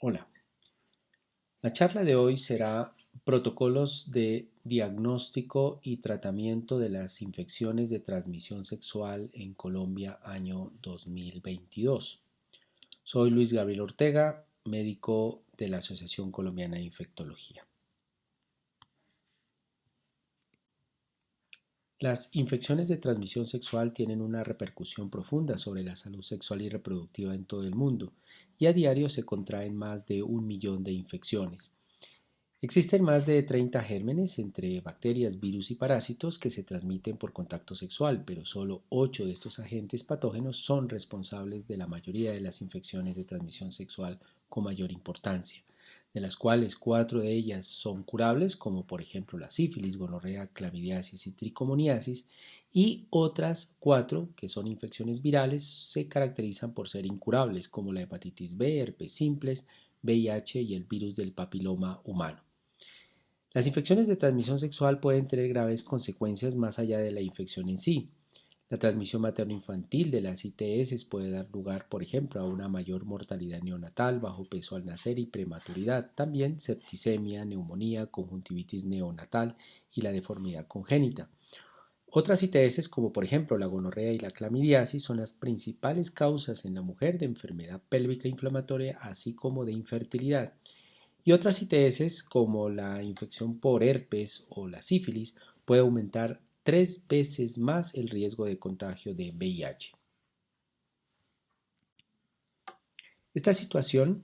Hola, la charla de hoy será protocolos de diagnóstico y tratamiento de las infecciones de transmisión sexual en Colombia año 2022. Soy Luis Gabriel Ortega, médico de la Asociación Colombiana de Infectología. Las infecciones de transmisión sexual tienen una repercusión profunda sobre la salud sexual y reproductiva en todo el mundo y a diario se contraen más de 1 millón de infecciones. Existen más de 30 gérmenes entre bacterias, virus y parásitos que se transmiten por contacto sexual, pero solo 8 de estos agentes patógenos son responsables de la mayoría de las infecciones de transmisión sexual con mayor importancia, de las cuales 4 de ellas son curables, como por ejemplo la sífilis, gonorrea, clamidiasis y tricomoniasis, y otras 4, que son infecciones virales, se caracterizan por ser incurables, como la hepatitis B, herpes simples, VIH y el virus del papiloma humano. Las infecciones de transmisión sexual pueden tener graves consecuencias más allá de la infección en sí. La transmisión materno-infantil de las ITS puede dar lugar, por ejemplo, a una mayor mortalidad neonatal, bajo peso al nacer y prematuridad, también septicemia, neumonía, conjuntivitis neonatal y la deformidad congénita. Otras ITS, como por ejemplo la gonorrea y la clamidiasis, son las principales causas en la mujer de enfermedad pélvica inflamatoria, así como de infertilidad. Y otras ITS, como la infección por herpes o la sífilis, puede aumentar 3 veces más el riesgo de contagio de VIH. Esta situación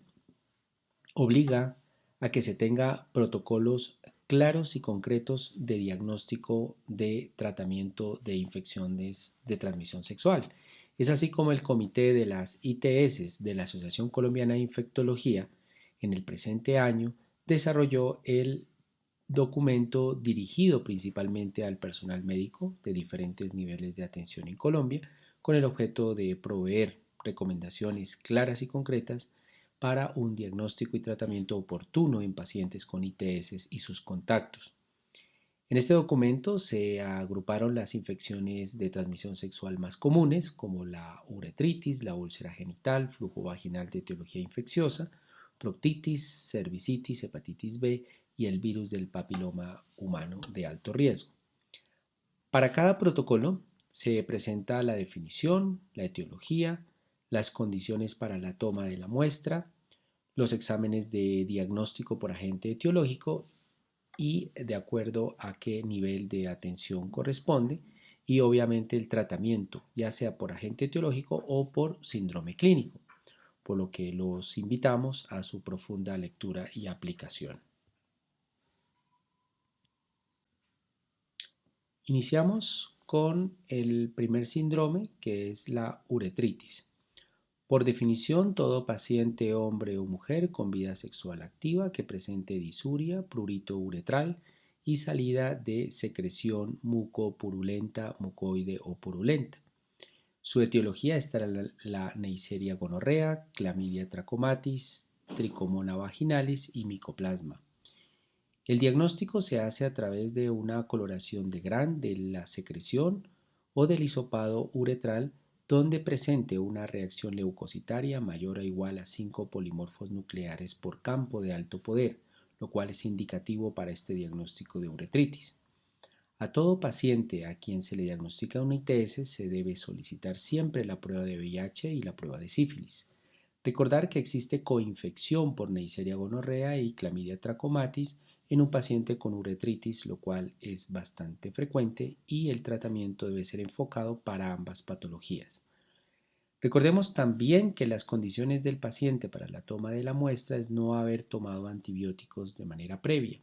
obliga a que se tenga protocolos claros y concretos de diagnóstico de tratamiento de infecciones de transmisión sexual. Es así como el comité de las ITS de la Asociación Colombiana de Infectología en el presente año desarrolló el documento dirigido principalmente al personal médico de diferentes niveles de atención en Colombia, con el objeto de proveer recomendaciones claras y concretas para un diagnóstico y tratamiento oportuno en pacientes con ITS y sus contactos. En este documento se agruparon las infecciones de transmisión sexual más comunes, como la uretritis, la úlcera genital, flujo vaginal de etiología infecciosa, proctitis, cervicitis, hepatitis B y el virus del papiloma humano de alto riesgo. Para cada protocolo se presenta la definición, la etiología, las condiciones para la toma de la muestra, los exámenes de diagnóstico por agente etiológico y de acuerdo a qué nivel de atención corresponde y obviamente el tratamiento, ya sea por agente etiológico o por síndrome clínico, por lo que los invitamos a su profunda lectura y aplicación. Iniciamos con el primer síndrome, que es la uretritis. Por definición, todo paciente, hombre o mujer con vida sexual activa que presente disuria, prurito uretral y salida de secreción mucopurulenta, mucoide o purulenta. Su etiología estará la Neisseria gonorrea, Clamidia trachomatis, Tricomona vaginalis y Mycoplasma. El diagnóstico se hace a través de una coloración de Grant de la secreción o del hisopado uretral donde presente una reacción leucocitaria mayor o igual a 5 polimorfos nucleares por campo de alto poder, lo cual es indicativo para este diagnóstico de uretritis. A todo paciente a quien se le diagnostica una ITS se debe solicitar siempre la prueba de VIH y la prueba de sífilis. Recordar que existe coinfección por Neisseria gonorrea y Clamidia trachomatis en un paciente con uretritis, lo cual es bastante frecuente y el tratamiento debe ser enfocado para ambas patologías. Recordemos también que las condiciones del paciente para la toma de la muestra es no haber tomado antibióticos de manera previa.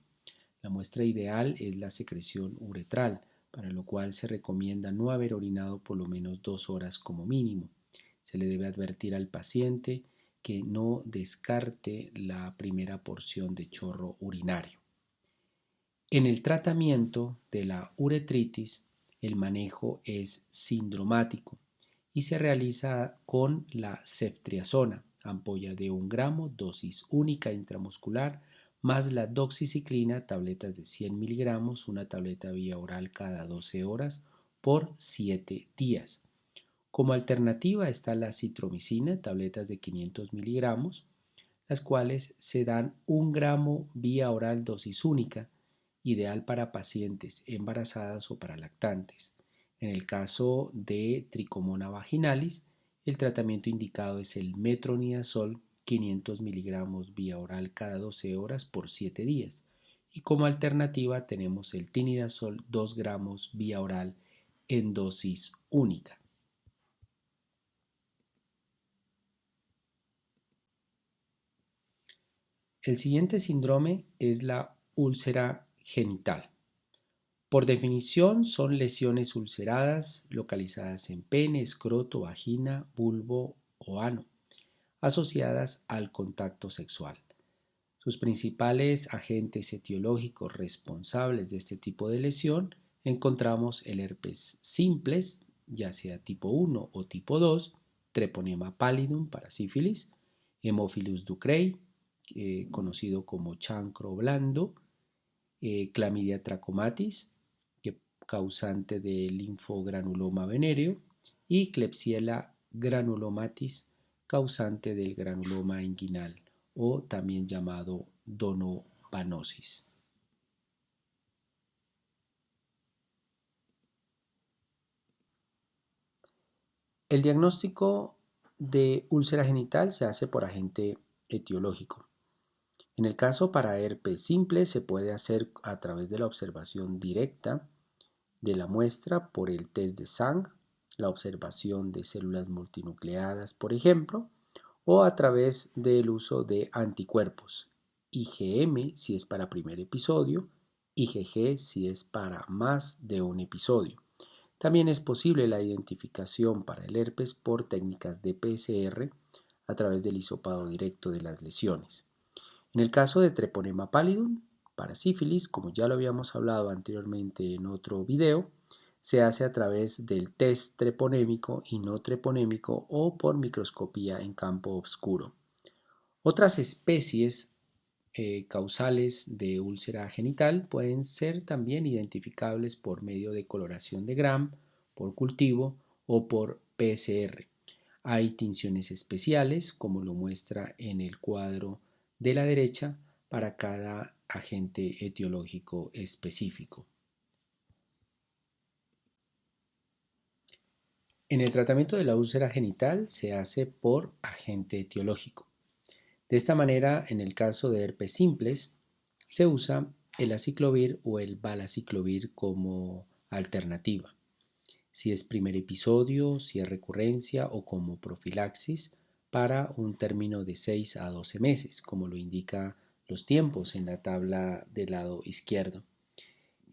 La muestra ideal es la secreción uretral, para lo cual se recomienda no haber orinado por lo menos 2 horas como mínimo. Se le debe advertir al paciente que no descarte la primera porción de chorro urinario. En el tratamiento de la uretritis, el manejo es sindromático y se realiza con la ceftriaxona, ampolla de 1 gramo, dosis única intramuscular, más la doxiciclina, tabletas de 100 miligramos, una tableta vía oral cada 12 horas por 7 días. Como alternativa está la citromicina, tabletas de 500 miligramos, las cuales se dan 1 gramo vía oral dosis única, ideal para pacientes embarazadas o para lactantes. En el caso de tricomona vaginalis, el tratamiento indicado es el metronidazol 500 miligramos vía oral cada 12 horas por 7 días. Y como alternativa tenemos el tinidazol 2 gramos vía oral en dosis única. El siguiente síndrome es la úlcera genital. Por definición, son lesiones ulceradas localizadas en pene, escroto, vagina, vulvo o ano, asociadas al contacto sexual. Sus principales agentes etiológicos responsables de este tipo de lesión encontramos el herpes simplex, ya sea tipo 1 o tipo 2, Treponema pallidum para sífilis, Haemophilus ducreyi, conocido como chancro blando, Clamidia trachomatis, causante de linfogranuloma venéreo, y Klebsiella granulomatis, causante del granuloma inguinal o también llamado donovanosis. El diagnóstico de úlcera genital se hace por agente etiológico. En el caso para herpes simple se puede hacer a través de la observación directa de la muestra por el test de Sang, la observación de células multinucleadas, por ejemplo, o a través del uso de anticuerpos, IgM si es para primer episodio, IgG si es para más de un episodio. También es posible la identificación para el herpes por técnicas de PCR a través del hisopado directo de las lesiones. En el caso de Treponema pallidum, para sífilis, como ya lo habíamos hablado anteriormente en otro video, se hace a través del test treponémico y no treponémico o por microscopía en campo oscuro. Otras especies causales de úlcera genital pueden ser también identificables por medio de coloración de Gram, por cultivo o por PCR. Hay tinciones especiales, como lo muestra en el cuadro de la derecha, para cada agente etiológico específico. En el tratamiento de la úlcera genital se hace por agente etiológico. De esta manera, en el caso de herpes simples, se usa el aciclovir o el valaciclovir como alternativa. Si es primer episodio, si es recurrencia o como profilaxis para un término de 6 a 12 meses, como lo indica los tiempos en la tabla del lado izquierdo.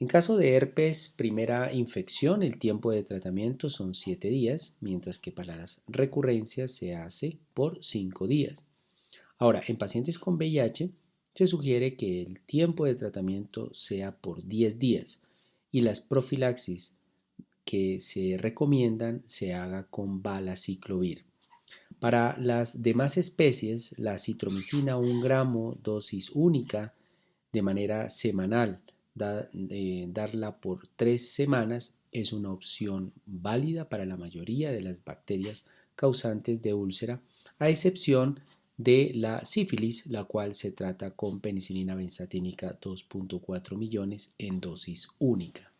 En caso de herpes primera infección, el tiempo de tratamiento son 7 días, mientras que para las recurrencias se hace por 5 días. Ahora, en pacientes con VIH se sugiere que el tiempo de tratamiento sea por 10 días y las profilaxis que se recomiendan se haga con valaciclovir. Para las demás especies, la citromicina 1 gramo dosis única de manera semanal, darla por 3 semanas es una opción válida para la mayoría de las bacterias causantes de úlcera, a excepción de la sífilis, la cual se trata con penicilina benzatínica 2.4 millones en dosis única.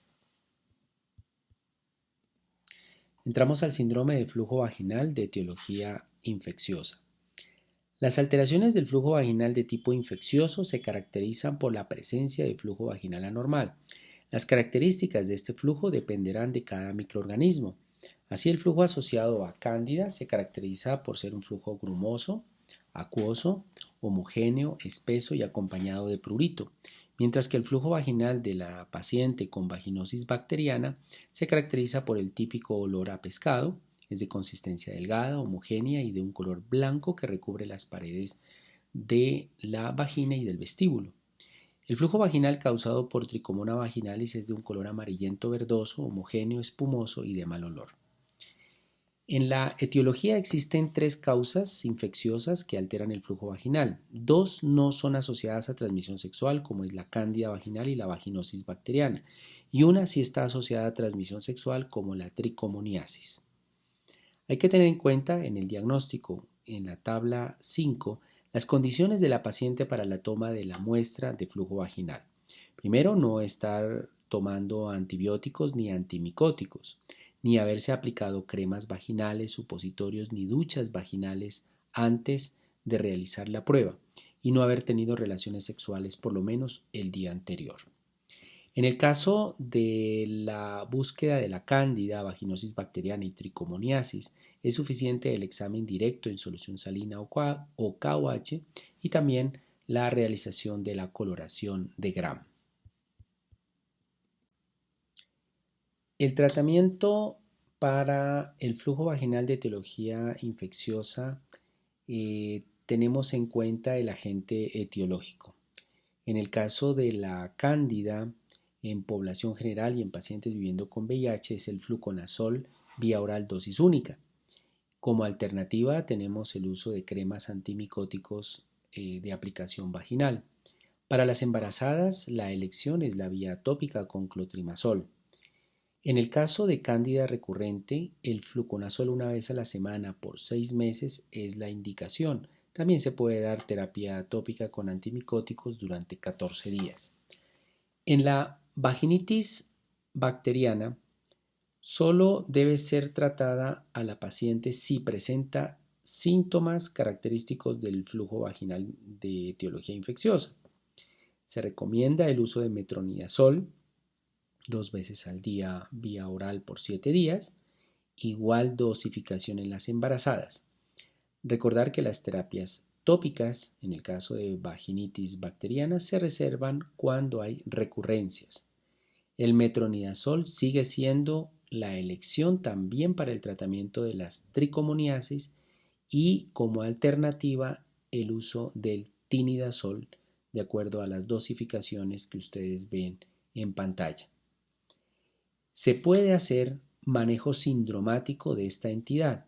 Entramos al síndrome de flujo vaginal de etiología infecciosa. Las alteraciones del flujo vaginal de tipo infeccioso se caracterizan por la presencia de flujo vaginal anormal. Las características de este flujo dependerán de cada microorganismo. Así, el flujo asociado a cándida se caracteriza por ser un flujo grumoso, acuoso, homogéneo, espeso y acompañado de prurito, mientras que el flujo vaginal de la paciente con vaginosis bacteriana se caracteriza por el típico olor a pescado, es de consistencia delgada, homogénea y de un color blanco que recubre las paredes de la vagina y del vestíbulo. El flujo vaginal causado por Tricomona vaginalis es de un color amarillento verdoso, homogéneo, espumoso y de mal olor. En la etiología existen 3 causas infecciosas que alteran el flujo vaginal. 2 no son asociadas a transmisión sexual, como es la cándida vaginal y la vaginosis bacteriana, y una sí está asociada a transmisión sexual, como la tricomoniasis. Hay que tener en cuenta en el diagnóstico, en la tabla 5, Las condiciones de la paciente para la toma de la muestra de flujo vaginal. Primero, no estar tomando antibióticos ni antimicóticos, ni haberse aplicado cremas vaginales, supositorios ni duchas vaginales antes de realizar la prueba y no haber tenido relaciones sexuales por lo menos el día anterior. En el caso de la búsqueda de la cándida, vaginosis bacteriana y tricomoniasis, es suficiente el examen directo en solución salina o KOH y también la realización de la coloración de Gram. El tratamiento para el flujo vaginal de etiología infecciosa tenemos en cuenta el agente etiológico. En el caso de la cándida, en población general y en pacientes viviendo con VIH es el fluconazol vía oral dosis única. Como alternativa tenemos el uso de cremas antimicóticos de aplicación vaginal. Para las embarazadas la elección es la vía tópica con clotrimazol. En el caso de cándida recurrente, el fluconazol una vez a la semana por 6 meses es la indicación. También se puede dar terapia tópica con antimicóticos durante 14 días. En la vaginitis bacteriana, solo debe ser tratada a la paciente si presenta síntomas característicos del flujo vaginal de etiología infecciosa. Se recomienda el uso de metronidazol 2 veces al día vía oral por 7 días, igual dosificación en las embarazadas. Recordar que las terapias tópicas, en el caso de vaginitis bacteriana, se reservan cuando hay recurrencias. El metronidazol sigue siendo la elección también para el tratamiento de las tricomoniasis y como alternativa el uso del tinidazol de acuerdo a las dosificaciones que ustedes ven en pantalla. Se puede hacer manejo sindromático de esta entidad.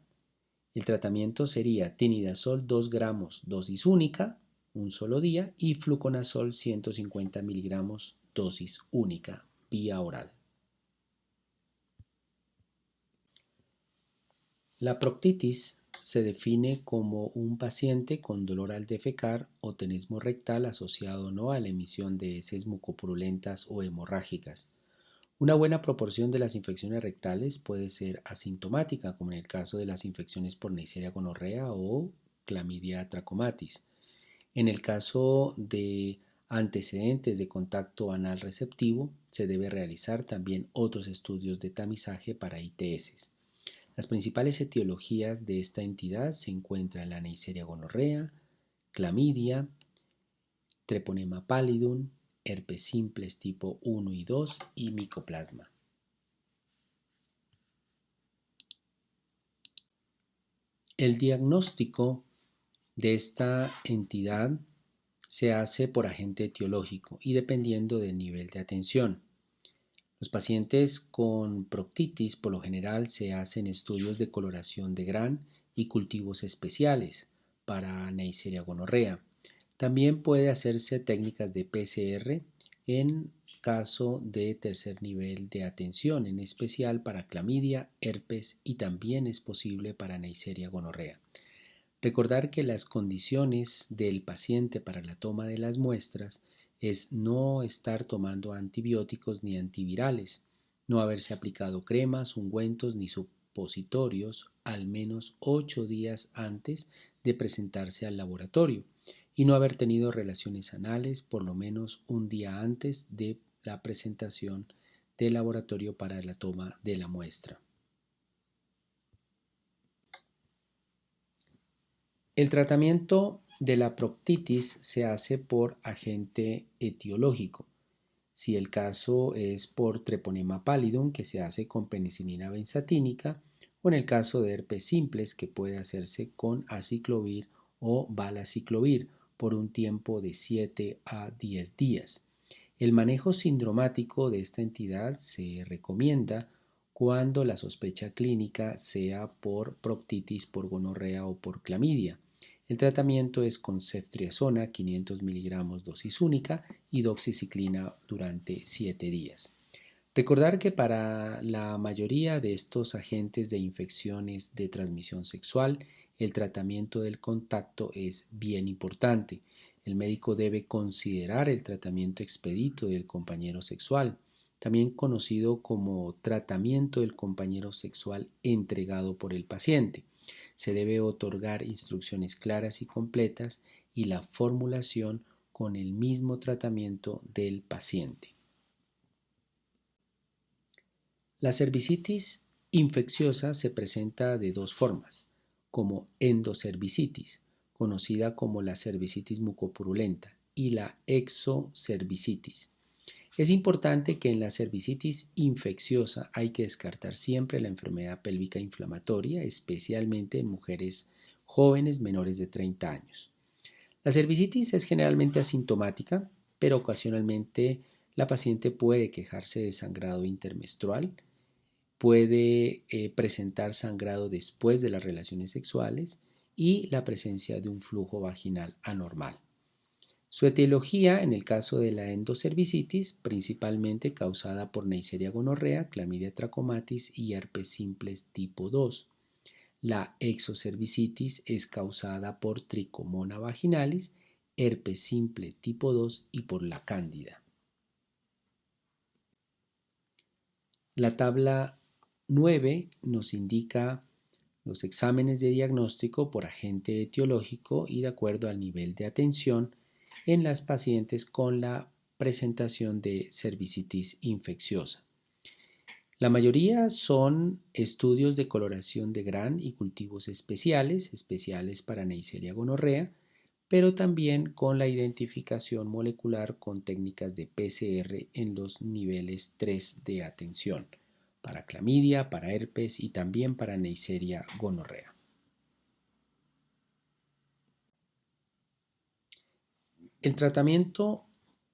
El tratamiento sería tinidazol 2 gramos dosis única, un solo día, y fluconazol 150 miligramos dosis única, vía oral. La proctitis se define como un paciente con dolor al defecar o tenesmo rectal asociado no a la emisión de heces mucopurulentas o hemorrágicas. Una buena proporción de las infecciones rectales puede ser asintomática, como en el caso de las infecciones por Neisseria gonorrea o Clamidia trachomatis. En el caso de antecedentes de contacto anal receptivo, se debe realizar también otros estudios de tamizaje para ITS. Las principales etiologías de esta entidad se encuentran la Neisseria gonorrea, clamidia, Treponema pallidum, herpes simples tipo 1 y 2 y micoplasma. El diagnóstico de esta entidad se hace por agente etiológico y dependiendo del nivel de atención. Los pacientes con proctitis por lo general se hacen estudios de coloración de Gram y cultivos especiales para Neisseria gonorrea. También puede hacerse técnicas de PCR en caso de tercer nivel de atención, en especial para clamidia, herpes y también es posible para Neisseria gonorrea. Recordar que las condiciones del paciente para la toma de las muestras es no estar tomando antibióticos ni antivirales, no haberse aplicado cremas, ungüentos ni supositorios al menos 8 días antes de presentarse al laboratorio y no haber tenido relaciones anales por lo menos un día antes de la presentación del laboratorio para la toma de la muestra. El tratamiento de la proctitis se hace por agente etiológico. Si el caso es por Treponema pallidum, que se hace con penicilina benzatínica, o en el caso de herpes simples, que puede hacerse con aciclovir o valaciclovir por un tiempo de 7 a 10 días. El manejo sindromático de esta entidad se recomienda cuando la sospecha clínica sea por proctitis, por gonorrea o por clamidia. El tratamiento es con ceftriaxona 500 miligramos dosis única y doxiciclina durante 7 días. Recordar que para la mayoría de estos agentes de infecciones de transmisión sexual, el tratamiento del contacto es bien importante. El médico debe considerar el tratamiento expedito del compañero sexual, también conocido como tratamiento del compañero sexual entregado por el paciente. Se debe otorgar instrucciones claras y completas y la formulación con el mismo tratamiento del paciente. La cervicitis infecciosa se presenta de dos formas, como endocervicitis, conocida como la cervicitis mucopurulenta, y la exocervicitis. Es importante que en la cervicitis infecciosa hay que descartar siempre la enfermedad pélvica inflamatoria, especialmente en mujeres jóvenes menores de 30 años. La cervicitis es generalmente asintomática, pero ocasionalmente la paciente puede quejarse de sangrado intermenstrual, puede presentar sangrado después de las relaciones sexuales y la presencia de un flujo vaginal anormal. Su etiología, en el caso de la endocervicitis, principalmente causada por Neisseria gonorrea, Clamidia trachomatis y herpes simplex tipo 2. La exocervicitis es causada por Trichomona vaginalis, herpes simple tipo 2 y por la cándida. La tabla 9 nos indica los exámenes de diagnóstico por agente etiológico y de acuerdo al nivel de atención en las pacientes con la presentación de cervicitis infecciosa. La mayoría son estudios de coloración de Gram y cultivos especiales para Neisseria gonorrea, pero también con la identificación molecular con técnicas de PCR en los niveles 3 de atención, para clamidia, para herpes y también para Neisseria gonorrea. El tratamiento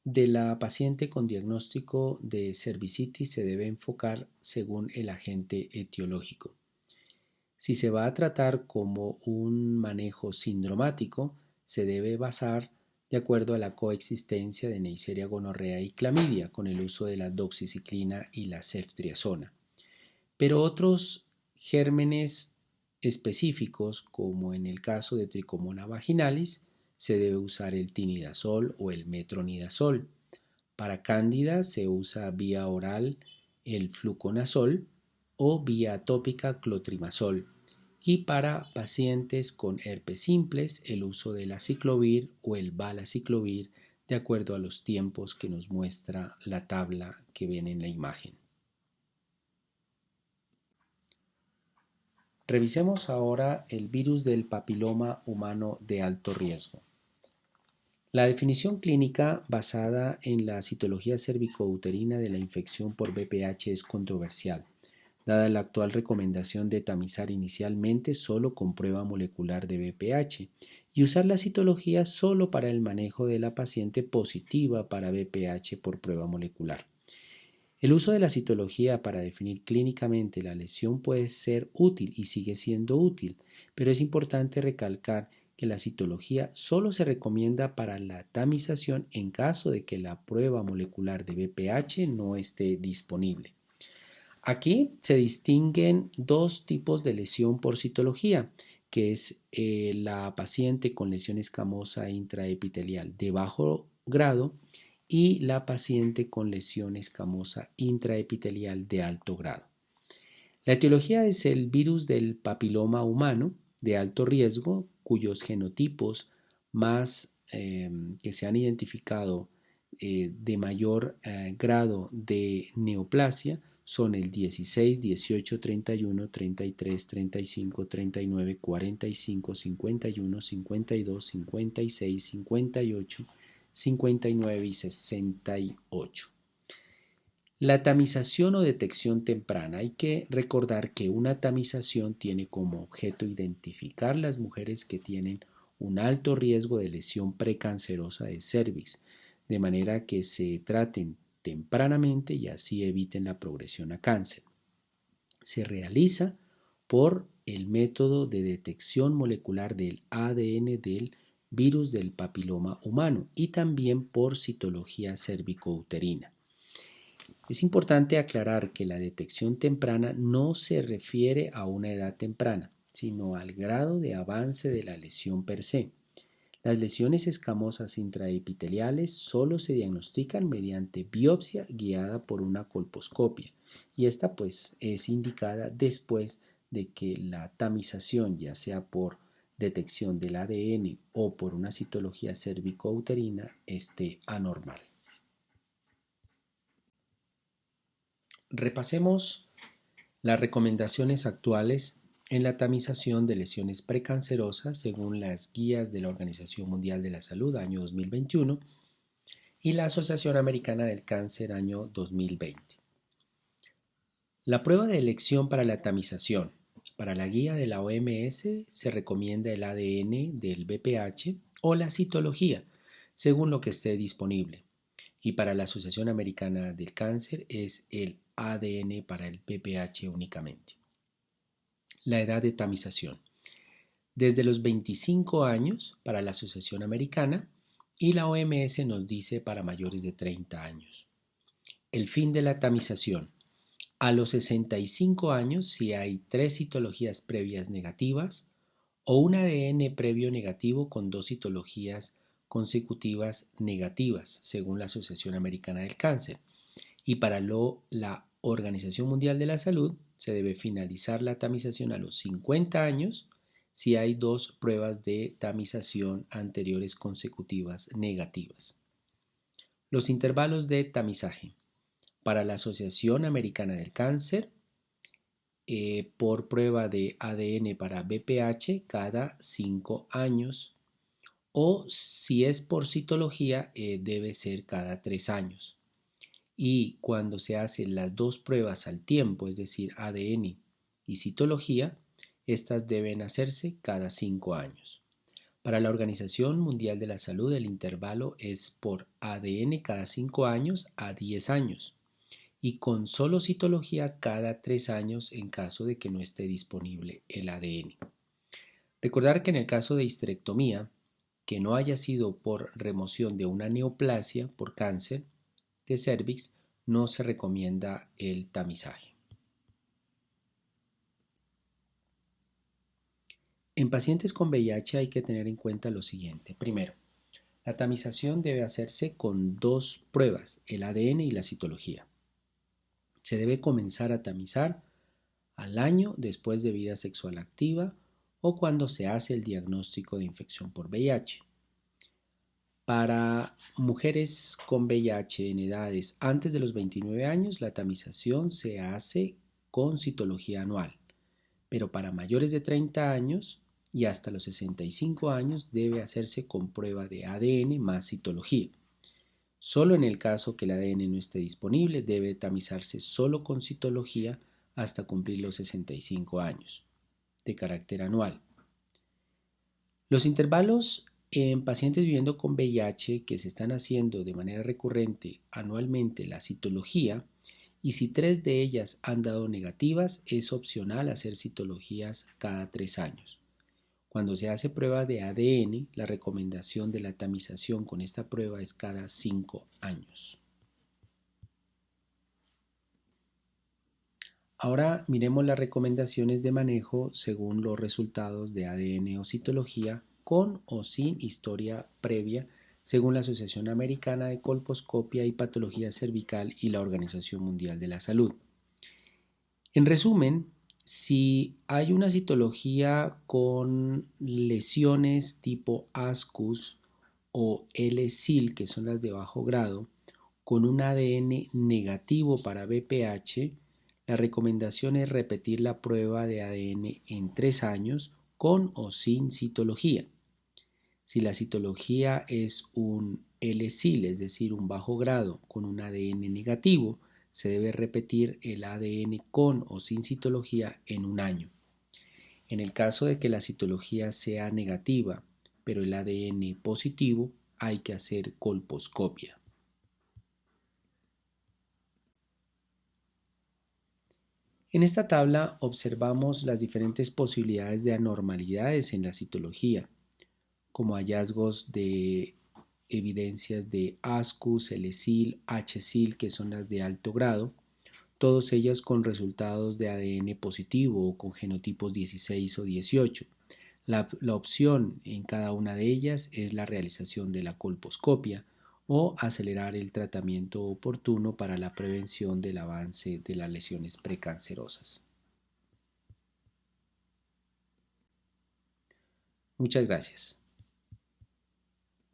de la paciente con diagnóstico de cervicitis se debe enfocar según el agente etiológico. Si se va a tratar como un manejo sindromático, se debe basar de acuerdo a la coexistencia de Neisseria gonorrea y clamidia con el uso de la doxiciclina y la ceftriaxona. Pero otros gérmenes específicos, como en el caso de Trichomona vaginalis, se debe usar el tinidazol o el metronidazol. Para cándida se usa vía oral el fluconazol o vía tópica clotrimazol. Y para pacientes con herpes simples, el uso del aciclovir o el valaciclovir de acuerdo a los tiempos que nos muestra la tabla que ven en la imagen. Revisemos ahora el virus del papiloma humano de alto riesgo. La definición clínica basada en la citología cervicouterina de la infección por VPH es controversial, dada la actual recomendación de tamizar inicialmente solo con prueba molecular de VPH y usar la citología solo para el manejo de la paciente positiva para VPH por prueba molecular. El uso de la citología para definir clínicamente la lesión puede ser útil y sigue siendo útil, pero es importante recalcar que la citología solo se recomienda para la tamización en caso de que la prueba molecular de VPH no esté disponible. Aquí se distinguen dos tipos de lesión por citología, que es la paciente con lesión escamosa intraepitelial de bajo grado y la paciente con lesión escamosa intraepitelial de alto grado. La etiología es el virus del papiloma humano de alto riesgo, cuyos genotipos más que se han identificado de mayor grado de neoplasia son el 16, 18, 31, 33, 35, 39, 45, 51, 52, 56, 58, 59 y 68. La tamización o detección temprana. Hay que recordar que una tamización tiene como objeto identificar las mujeres que tienen un alto riesgo de lesión precancerosa de cervix, de manera que se traten tempranamente y así eviten la progresión a cáncer. Se realiza por el método de detección molecular del ADN del virus del papiloma humano y también por citología cervicouterina. Es importante aclarar que la detección temprana no se refiere a una edad temprana, sino al grado de avance de la lesión per se. Las lesiones escamosas intraepiteliales solo se diagnostican mediante biopsia guiada por una colposcopia y esta pues es indicada después de que la tamización, ya sea por detección del ADN o por una citología cervicouterina, esté anormal. Repasemos las recomendaciones actuales en la tamización de lesiones precancerosas según las guías de la Organización Mundial de la Salud año 2021 y la Asociación Americana del Cáncer año 2020. La prueba de elección para la tamización. Para la guía de la OMS se recomienda el ADN del BPH o la citología, según lo que esté disponible. Y para la Asociación Americana del Cáncer es el ADN para el BPH únicamente. La edad de tamización. Desde los 25 años para la Asociación Americana y la OMS nos dice para mayores de 30 años. El fin de la tamización. A los 65 años si hay 3 citologías previas negativas o un ADN previo negativo con 2 citologías consecutivas negativas, según la Asociación Americana del Cáncer. Y para la Organización Mundial de la Salud se debe finalizar la tamización a los 50 años si hay 2 pruebas de tamización anteriores consecutivas negativas. Los intervalos de tamizaje. Para la Asociación Americana del Cáncer, por prueba de ADN para BPH cada 5 años o si es por citología debe ser cada 3 años. Y cuando se hacen las 2 pruebas al tiempo, es decir, ADN y citología, estas deben hacerse cada 5 años. Para la Organización Mundial de la Salud, el intervalo es por ADN cada 5 años a 10 años y con solo citología cada 3 años en caso de que no esté disponible el ADN. Recordar que en el caso de histerectomía, que no haya sido por remoción de una neoplasia por cáncer de cervix, no se recomienda el tamizaje. En pacientes con VIH hay que tener en cuenta lo siguiente. Primero, la tamización debe hacerse con 2 pruebas, el ADN y la citología. Se debe comenzar a tamizar al año después de vida sexual activa o cuando se hace el diagnóstico de infección por VIH. Para mujeres con VIH en edades antes de los 29 años, la tamización se hace con citología anual, pero para mayores de 30 años y hasta los 65 años debe hacerse con prueba de ADN más citología. Solo en el caso que el ADN no esté disponible, debe tamizarse solo con citología hasta cumplir los 65 años, de carácter anual. Los intervalos en pacientes viviendo con VIH que se están haciendo de manera recurrente anualmente la citología y si 3 de ellas han dado negativas, es opcional hacer citologías cada 3 años. Cuando se hace prueba de ADN, la recomendación de la tamización con esta prueba es cada 5 años. Ahora miremos las recomendaciones de manejo según los resultados de ADN o citología con o sin historia previa según la Asociación Americana de Colposcopia y Patología Cervical y la Organización Mundial de la Salud. En resumen, si hay una citología con lesiones tipo ASCUS o L-SIL, que son las de bajo grado, con un ADN negativo para BPH, la recomendación es repetir la prueba de ADN en 3 años con o sin citología. Si la citología es un L-SIL, es decir, un bajo grado con un ADN negativo, se debe repetir el ADN con o sin citología en 1 año. En el caso de que la citología sea negativa, pero el ADN positivo, hay que hacer colposcopia. En esta tabla observamos las diferentes posibilidades de anormalidades en la citología, como hallazgos de evidencias de ASCUS, L-SIL, H-SIL, que son las de alto grado, todas ellas con resultados de ADN positivo o con genotipos 16 o 18. La opción en cada una de ellas es la realización de la colposcopia o acelerar el tratamiento oportuno para la prevención del avance de las lesiones precancerosas. Muchas gracias.